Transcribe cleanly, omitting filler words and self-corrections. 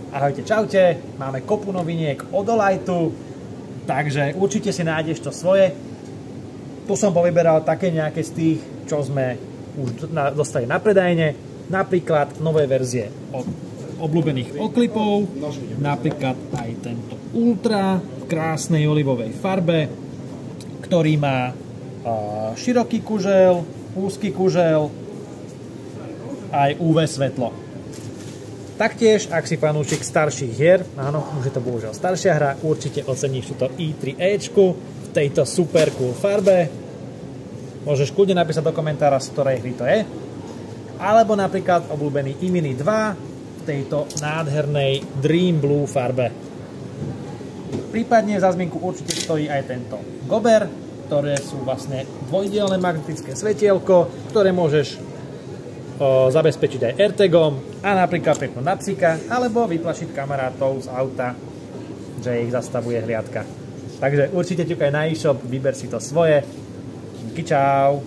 Ahojte, čaute, máme kopu noviniek od Olightu, takže určite si nájdeš to svoje. Tu som povyberal také nejaké z tých, čo sme už dostali na predajne, napríklad nové verzie od obľúbených oklipov, napríklad aj tento Ultra v krásnej olivovej farbe, ktorý má široký kužel, úzky kužel, aj UV svetlo. Taktiež, ak si fanúšik starších hier, áno, už je to bohužiaľ staršia hra, určite oceníš túto i3Ečku v tejto super cool farbe. Môžeš kľudne napísať do komentára, z ktorej hry to je. Alebo napríklad obľúbený iMini 2 v tejto nádhernej Dream Blue farbe. Prípadne za zmienku určite stojí aj tento Gober, ktoré sú vlastne dvojdielne magnetické svetielko, ktoré môžeš zabezpečiť aj AirTagom a napríklad prepnúť na psíka alebo vyplašiť kamarátov z auta, že ich zastavuje hliadka. Takže určite ťukaj na e-shop, vyber si to svoje. Díky, čau!